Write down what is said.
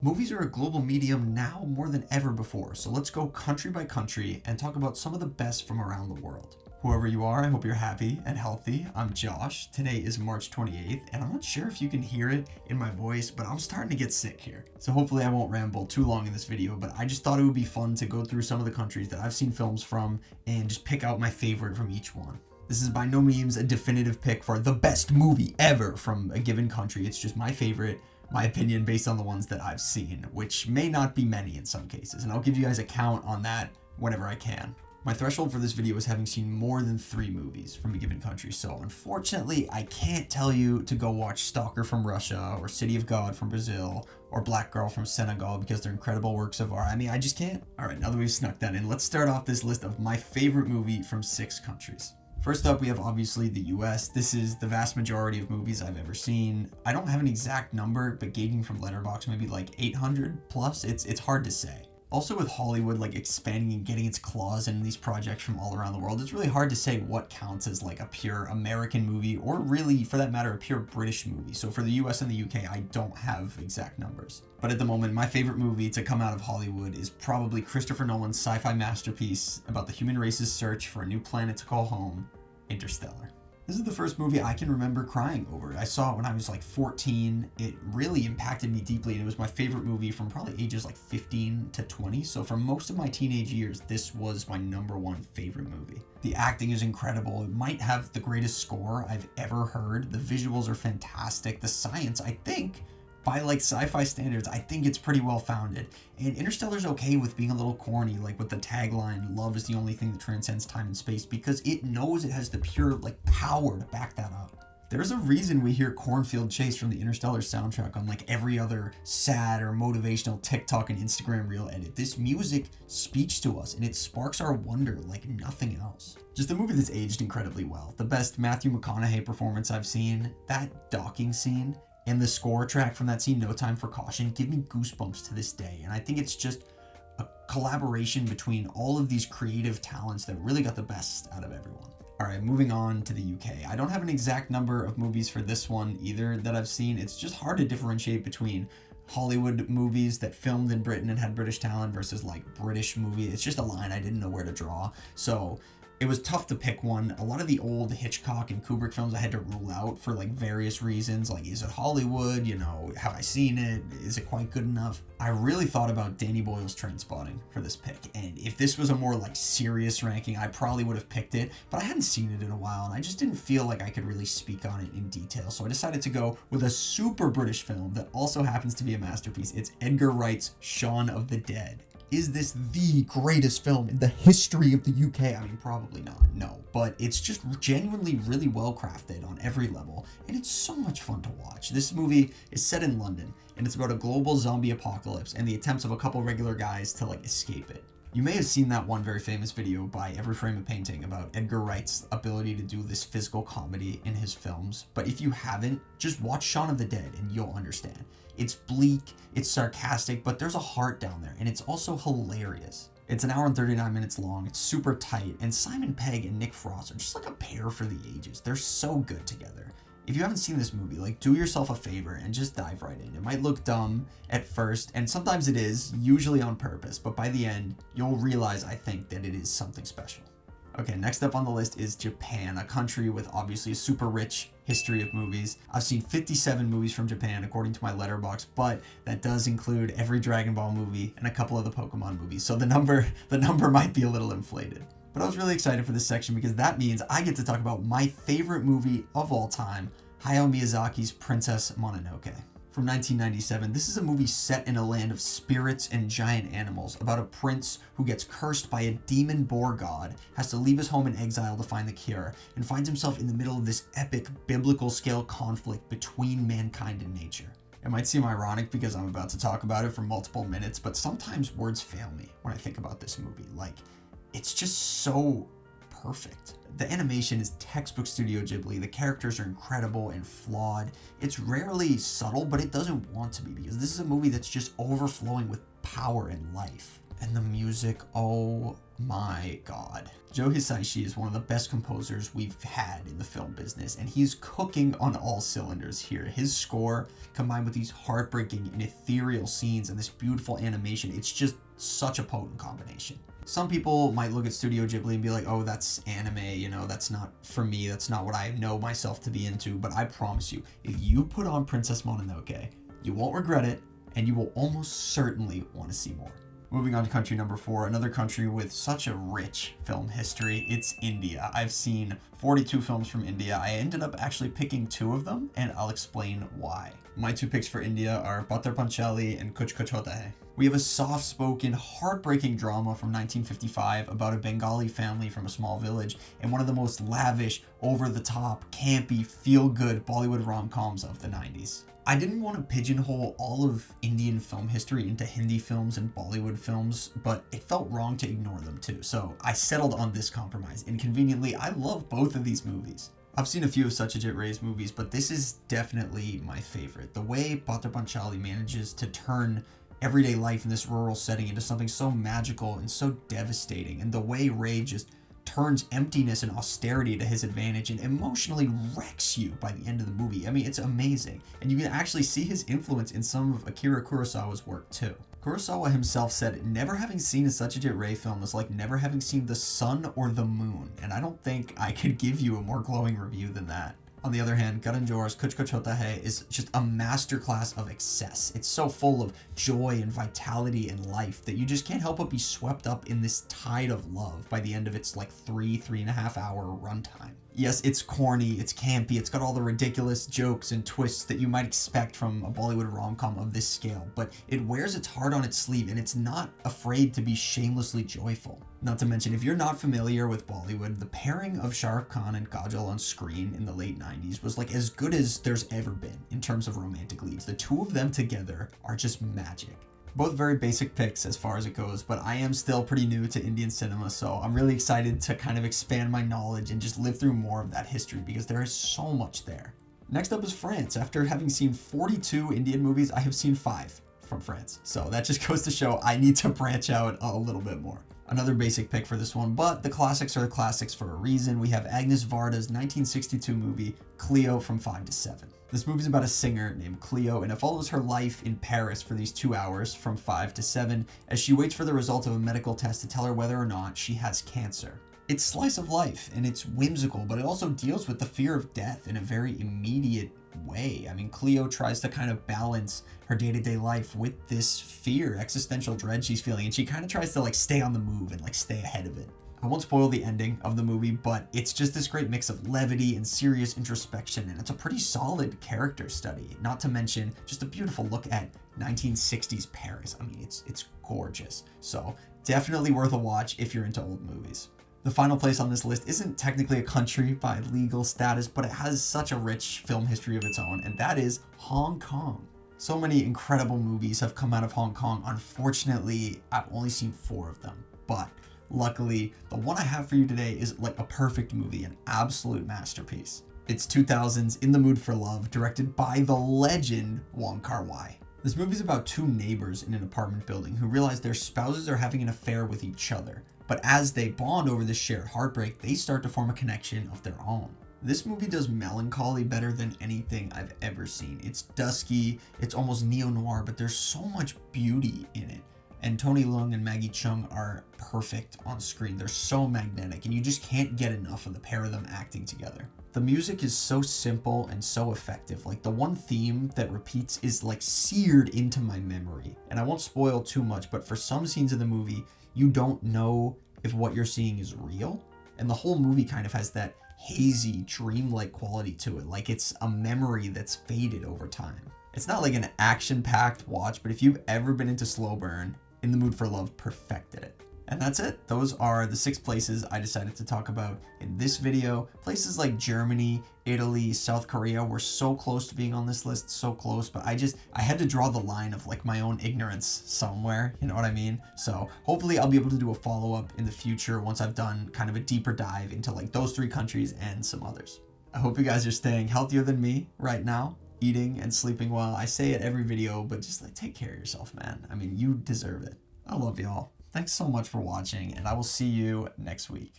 Movies are a global medium now more than ever before, so let's go country by country and talk about some of the best from around the world. Whoever you are, I hope you're happy and healthy. I'm Josh. Today is March 28th, and I'm not sure if you can hear it in my voice, but I'm starting to get sick here. So hopefully I won't ramble too long in this video, but I just thought it would be fun to go through some of the countries that I've seen films from and just pick out my favorite from each one. This is by no means a definitive pick for the best movie ever from a given country. It's just my favorite, my opinion based on the ones that I've seen, which may not be many in some cases, and I'll give you guys a count on that whenever I can. My threshold for this video is having seen more than 3 movies from a given country, so unfortunately I can't tell you to go watch Stalker from Russia, or City of God from Brazil, or Black Girl from Senegal because they're incredible works of art. I just can't. Alright, now that we've snuck that in, let's start off this list of my favorite movie from 6 countries. First up, we have obviously the US. This is the vast majority of movies I've ever seen. I don't have an exact number, but gauging from Letterboxd, maybe like 800 plus. It's hard to say. Also with Hollywood like expanding and getting its claws in these projects from all around the world, it's really hard to say what counts as like a pure American movie or really, for that matter, a pure British movie. So for the US and the UK, I don't have exact numbers. But at the moment, my favorite movie to come out of Hollywood is probably Christopher Nolan's sci-fi masterpiece about the human race's search for a new planet to call home, Interstellar. This is the first movie I can remember crying over. I saw it when I was like 14. It really impacted me deeply, and it was my favorite movie from probably ages like 15 to 20. So for most of my teenage years, this was my #1 favorite movie. The acting is incredible. It might have the greatest score I've ever heard. The visuals are fantastic. The science, I think, by like sci-fi standards, I think it's pretty well founded. And Interstellar's okay with being a little corny, like with the tagline, "Love is the only thing that transcends time and space," because it knows it has the pure like power to back that up. There's a reason we hear Cornfield Chase from the Interstellar soundtrack on like every other sad or motivational TikTok and Instagram reel edit. This music speaks to us and it sparks our wonder like nothing else. Just a movie that's aged incredibly well. The best Matthew McConaughey performance I've seen, that docking scene, and the score track from that scene, No Time for Caution, give me goosebumps to this day. And I think it's just a collaboration between all of these creative talents that really got the best out of everyone. Alright, moving on to the UK. I don't have an exact number of movies for this one either that I've seen. It's just hard to differentiate between Hollywood movies that filmed in Britain and had British talent versus like British movies. It's just a line I didn't know where to draw. So it was tough to pick one. A lot of the old Hitchcock and Kubrick films I had to rule out for like various reasons. Like, is it Hollywood? Have I seen it? Is it quite good enough? I really thought about Danny Boyle's Trainspotting for this pick. And if this was a more like serious ranking, I probably would have picked it, but I hadn't seen it in a while and I just didn't feel like I could really speak on it in detail. So I decided to go with a super British film that also happens to be a masterpiece. It's Edgar Wright's Shaun of the Dead. Is this the greatest film in the history of the UK? Probably not, no. But it's just genuinely really well crafted on every level, and it's so much fun to watch. This movie is set in London, and it's about a global zombie apocalypse and the attempts of a couple regular guys to escape it. You may have seen that one very famous video by Every Frame a Painting about Edgar Wright's ability to do this physical comedy in his films, but if you haven't, just watch Shaun of the Dead and you'll understand. It's bleak, it's sarcastic, but there's a heart down there, and it's also hilarious. It's an hour and 39 minutes long, it's super tight, and Simon Pegg and Nick Frost are just like a pair for the ages. They're so good together. If you haven't seen this movie, do yourself a favor and just dive right in. It might look dumb at first, and sometimes it is, usually on purpose, but by the end, you'll realize, I think, that it is something special. Okay, next up on the list is Japan, a country with obviously a super rich history of movies. I've seen 57 movies from Japan according to my Letterboxd, but that does include every Dragon Ball movie and a couple of the Pokemon movies, so the number might be a little inflated. But I was really excited for this section because that means I get to talk about my favorite movie of all time, Hayao Miyazaki's Princess Mononoke. From 1997, this is a movie set in a land of spirits and giant animals about a prince who gets cursed by a demon boar god, has to leave his home in exile to find the cure, and finds himself in the middle of this epic biblical scale conflict between mankind and nature. It might seem ironic because I'm about to talk about it for multiple minutes, but sometimes words fail me when I think about this movie. It's just so perfect. The animation is textbook Studio Ghibli. The characters are incredible and flawed. It's rarely subtle, but it doesn't want to be because this is a movie that's just overflowing with power and life. And the music, oh my god. Joe Hisaishi is one of the best composers we've had in the film business, and he's cooking on all cylinders here. His score, combined with these heartbreaking and ethereal scenes and this beautiful animation, it's just such a potent combination. Some people might look at Studio Ghibli and be like, oh, that's anime, you know, that's not for me, that's not what I know myself to be into, but I promise you, if you put on Princess Mononoke, you won't regret it, and you will almost certainly want to see more. Moving on to country number 4, another country with such a rich film history, it's India. I've seen 42 films from India. I ended up actually picking 2 of them, and I'll explain why. My 2 picks for India are Patthar Panchali and Kuch Kuch Hota Hai. We have a soft-spoken, heartbreaking drama from 1955 about a Bengali family from a small village, and one of the most lavish, over-the-top, campy, feel-good Bollywood rom-coms of the 90s. I didn't want to pigeonhole all of Indian film history into Hindi films and Bollywood films, but it felt wrong to ignore them too, so I settled on this compromise, and conveniently, I love both of these movies. I've seen a few of Satyajit Ray's movies, but this is definitely my favorite. The way Patthar Panchali manages to turn everyday life in this rural setting into something so magical and so devastating, and the way Ray just turns emptiness and austerity to his advantage and emotionally wrecks you by the end of the movie. I mean, it's amazing. And you can actually see his influence in some of Akira Kurosawa's work too. Kurosawa himself said, never having seen a Satyajit Ray film is like never having seen the sun or the moon. And I don't think I could give you a more glowing review than that. On the other hand, Karan Johar's Kuch Kuch Hota Hai is just a masterclass of excess. It's so full of joy and vitality and life that you just can't help but be swept up in this tide of love by the end of its like 3.5 hour runtime. Yes, it's corny, it's campy, it's got all the ridiculous jokes and twists that you might expect from a Bollywood rom-com of this scale, but it wears its heart on its sleeve and it's not afraid to be shamelessly joyful. Not to mention, if you're not familiar with Bollywood, the pairing of Shah Rukh Khan and Kajol on screen in the late 90s was like as good as there's ever been in terms of romantic leads. The two of them together are just magic. Both very basic picks as far as it goes, but I am still pretty new to Indian cinema, so I'm really excited to kind of expand my knowledge and just live through more of that history because there is so much there. Next up is France. After having seen 42 Indian movies, I have seen 5 from France. So that just goes to show I need to branch out a little bit more. Another basic pick for this one, but the classics are the classics for a reason. We have Agnes Varda's 1962 movie, Cleo from 5 to 7. This movie is about a singer named Cleo, and it follows her life in Paris for these 2 hours from 5 to 7 as she waits for the result of a medical test to tell her whether or not she has cancer. It's slice of life, and it's whimsical, but it also deals with the fear of death in a very immediate way. I mean, Cleo tries to kind of balance her day-to-day life with this fear, existential dread she's feeling, and she kind of tries to like stay on the move and like stay ahead of it. I won't spoil the ending of the movie, but it's just this great mix of levity and serious introspection, and it's a pretty solid character study, not to mention just a beautiful look at 1960s Paris. I mean, it's gorgeous. So definitely worth a watch if you're into old movies. The final place on this list isn't technically a country by legal status, but it has such a rich film history of its own, and that is Hong Kong. So many incredible movies have come out of Hong Kong. Unfortunately, I've only seen 4 of them, but luckily, the one I have for you today is like a perfect movie, an absolute masterpiece. It's 2000's In the Mood for Love, directed by the legend Wong Kar-wai. This movie's about 2 neighbors in an apartment building who realize their spouses are having an affair with each other. But as they bond over this shared heartbreak, they start to form a connection of their own. This movie does melancholy better than anything I've ever seen. It's dusky, it's almost neo-noir, but there's so much beauty in it. And Tony Leung and Maggie Cheung are perfect on screen. They're so magnetic, and you just can't get enough of the pair of them acting together. The music is so simple and so effective. Like, the one theme that repeats is like seared into my memory. And I won't spoil too much, but for some scenes of the movie, you don't know if what you're seeing is real. And the whole movie kind of has that hazy, dreamlike quality to it. Like it's a memory that's faded over time. It's not like an action-packed watch, but if you've ever been into slow burn, In the Mood for Love perfected it. And that's it. Those are the 6 places I decided to talk about in this video. Places like Germany, Italy, South Korea were so close to being on this list, so close, but I had to draw the line of like my own ignorance somewhere, you know what I mean? So hopefully I'll be able to do a follow-up in the future once I've done kind of a deeper dive into like those 3 countries and some others. I hope you guys are staying healthier than me right now, eating and sleeping well. I say it every video, but just like take care of yourself, man. I mean, you deserve it. I love y'all. Thanks so much for watching, and I will see you next week.